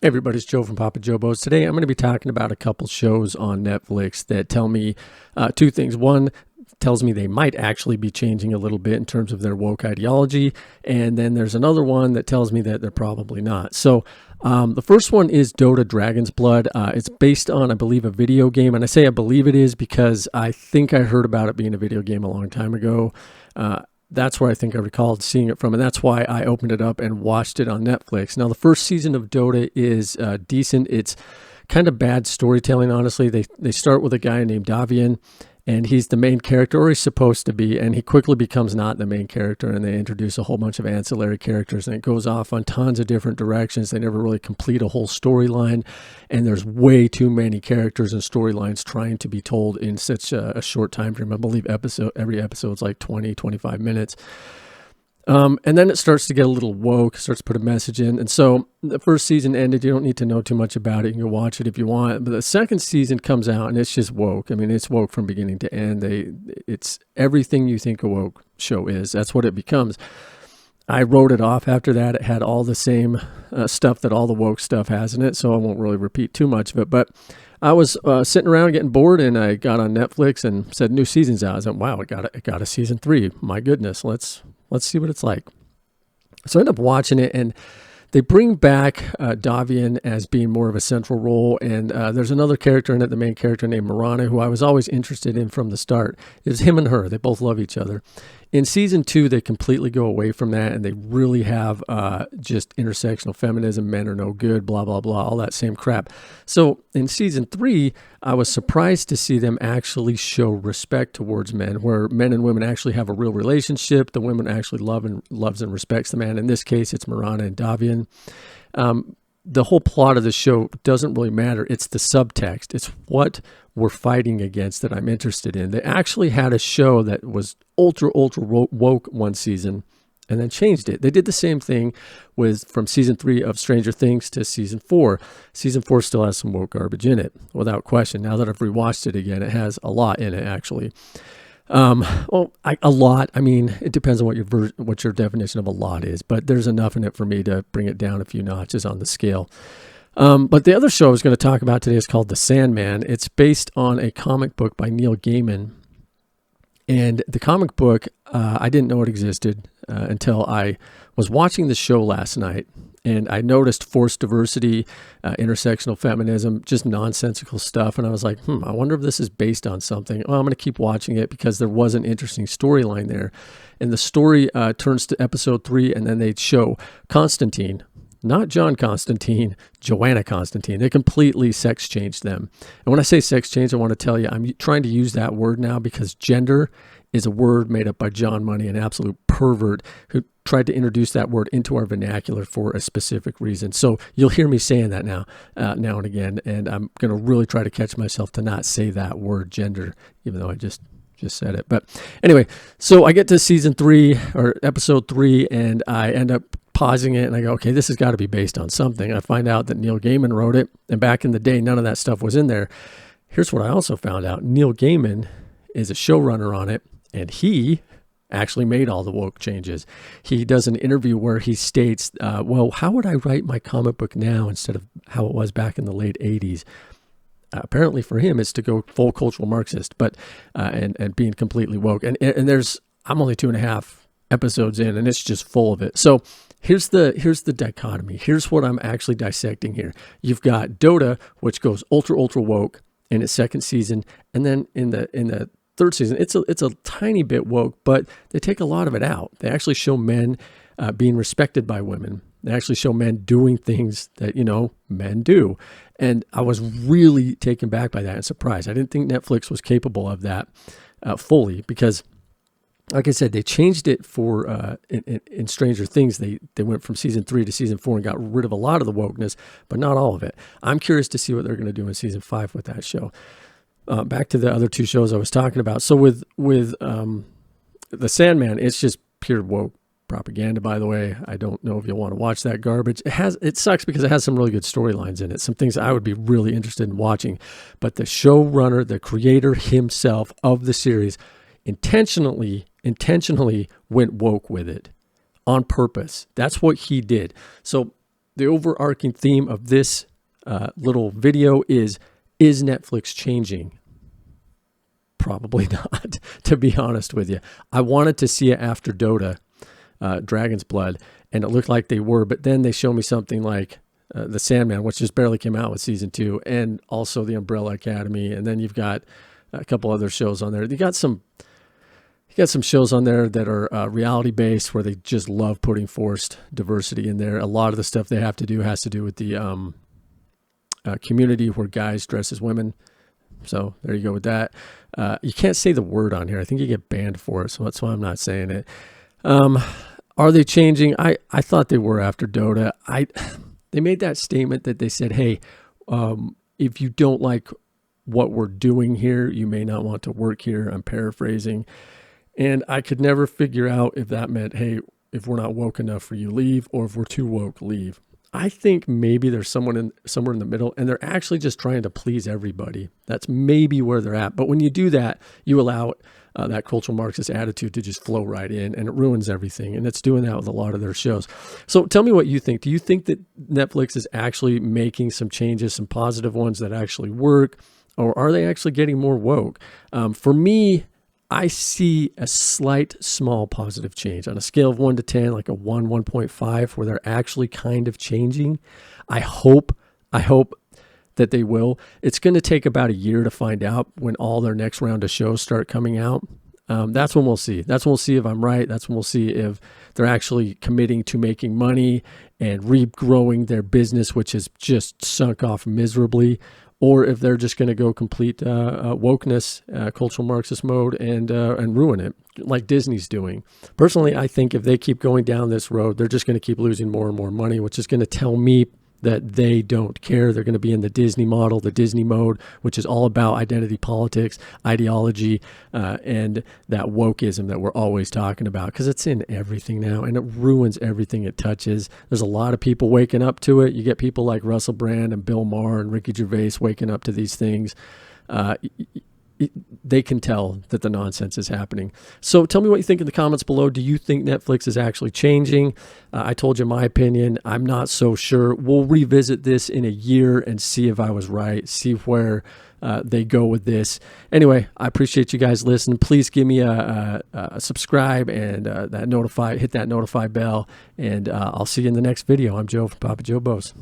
Hey everybody, it's Joe from Papa Jobo's. Today I'm going to be talking about a couple shows on Netflix that tell me two things. One tells me they might actually be changing a little bit in terms of their woke ideology, and then there's another one that tells me that they're probably not. So the first one is DOTA Dragon's Blood. It's based on, I believe, a video game, and I say I believe it is because I think I heard about it being a video game a long time ago. That's where I think I recalled seeing it from, and that's why I opened it up and watched it on Netflix. Now, the first season of DOTA is decent. It's kind of bad storytelling, honestly. They start with a guy named Davian, and he's the main character, or he's supposed to be, and he quickly becomes not the main character, and they introduce a whole bunch of ancillary characters, and it goes off on tons of different directions. They never really complete a whole storyline, and there's way too many characters and storylines trying to be told in such a short time frame. I believe every episode's like 20, 25 minutes. And then it starts to get a little woke, starts to put a message in. And so the first season ended. You don't need to know too much about it. You can go watch it if you want. But the second season comes out and it's just woke. I mean, it's woke from beginning to end. It's everything you think a woke show is. That's what it becomes. I wrote it off after that. It had all the same stuff that all the woke stuff has in it. So I won't really repeat too much of it. But I was sitting around getting bored, and I got on Netflix and said new season's out. I was like, wow, it got a season 3. My goodness, let's see what it's like. So I ended up watching it, and they bring back Davian as being more of a central role, and there's another character in it, the main character named Marana, who I was always interested in from the start. It was him and her. They both love each other. In season 2, they completely go away from that, and they really have just intersectional feminism, men are no good, blah, blah, blah, all that same crap. So in season 3, I was surprised to see them actually show respect towards men, where men and women actually have a real relationship. The women actually loves and respects the man. In this case, it's Marana and Davian. The whole plot of the show doesn't really matter. It's the subtext. It's what we're fighting against that I'm interested in. They actually had a show that was ultra woke one season and then changed it. They did the same thing from season 3 of Stranger Things to season 4. Season 4 still has some woke garbage in it, without question. Now that I've rewatched it again, it has a lot in it, actually. A lot. I mean, it depends on what your definition of a lot is, but there's enough in it for me to bring it down a few notches on the scale. But the other show I was going to talk about today is called The Sandman. It's based on a comic book by Neil Gaiman. And the comic book, I didn't know it existed until I was watching the show last night. And I noticed forced diversity, intersectional feminism, just nonsensical stuff. And I was like, I wonder if this is based on something. Well, I'm going to keep watching it because there was an interesting storyline there. And the story turns to episode 3, and then they show Constantine, not John Constantine, Joanna Constantine. They completely sex changed them. And when I say sex change, I want to tell you, I'm trying to use that word now because gender is a word made up by John Money, an absolute pervert who tried to introduce that word into our vernacular for a specific reason. So you'll hear me saying that now and again, and I'm going to really try to catch myself to not say that word gender, even though I just said it. But anyway, so I get to season 3 or episode 3, and I end up pausing it, and I go, okay, this has got to be based on something. I find out that Neil Gaiman wrote it, and back in the day, none of that stuff was in there. Here's what I also found out. Neil Gaiman is a showrunner on it, and he actually made all the woke changes. He does an interview where he states, well, how would I write my comic book now instead of how it was back in the late 80s? Apparently for him, it's to go full cultural Marxist, but and being completely woke. And I'm only 2.5 episodes in, and it's just full of it. So here's the dichotomy. Here's what I'm actually dissecting here. You've got DOTA, which goes ultra woke in its second season, and then in the third season, it's a tiny bit woke, but they take a lot of it out. They actually show men being respected by women. They actually show men doing things that, men do. And I was really taken back by that and surprised. I didn't think Netflix was capable of that fully because, like I said, they changed it for in Stranger Things. They went from season 3 to season 4 and got rid of a lot of the wokeness, but not all of it. I'm curious to see what they're going to do in season 5 with that show. Back to the other 2 shows I was talking about. So with The Sandman, it's just pure woke propaganda, by the way. I don't know if you'll want to watch that garbage. It sucks because it has some really good storylines in it, some things I would be really interested in watching. But the showrunner, the creator himself of the series, intentionally went woke with it on purpose. That's what he did. So the overarching theme of this little video is Netflix changing? Probably not, to be honest with you. I wanted to see it after DOTA, Dragon's Blood, and it looked like they were, but then they show me something like the Sandman, which just barely came out with season 2, and also the Umbrella Academy, and then you've got a couple other shows on there. You got some shows on there that are reality based, where they just love putting forced diversity in there. A lot of the stuff they have to do has to do with the community where guys dress as women. So there you go with that. You can't say the word on here. I think you get banned for it, so that's why I'm not saying it. Are they changing? I thought they were after DOTA. They made that statement that they said, hey, if you don't like what we're doing here, you may not want to work here. I'm paraphrasing. And I could never figure out if that meant, hey, if we're not woke enough for you, leave, or if we're too woke, leave. I think maybe there's somewhere in the middle, and they're actually just trying to please everybody. That's maybe where they're at. But when you do that, you allow that cultural Marxist attitude to just flow right in, and it ruins everything. And it's doing that with a lot of their shows. So tell me what you think. Do you think that Netflix is actually making some changes, some positive ones that actually work, or are they actually getting more woke? For me, I see a slight, small positive change on a scale of 1 to 10, like a 1, 1.5, where they're actually kind of changing. I hope that they will. It's going to take about a year to find out when all their next round of shows start coming out. That's when we'll see. That's when we'll see if I'm right. That's when we'll see if they're actually committing to making money and regrowing their business, which has just sunk off miserably, or if they're just going to go complete wokeness, cultural Marxist mode, and ruin it, like Disney's doing. Personally, I think if they keep going down this road, they're just going to keep losing more and more money, which is going to tell me that they don't care. They're going to be in the Disney model, the Disney mode, which is all about identity politics, ideology, and that wokeism that we're always talking about, because it's in everything now, and it ruins everything it touches. There's a lot of people waking up to it. You get people like Russell Brand and Bill Maher and Ricky Gervais waking up to these things. They can tell that the nonsense is happening. So tell me what you think in the comments below. Do you think Netflix is actually changing? I told you my opinion. I'm not so sure. We'll revisit this in a year and see if I was right, see where they go with this. Anyway, I appreciate you guys listening. Please give me a subscribe and hit that notify bell, and I'll see you in the next video. I'm Joe from Papa Joe Bose.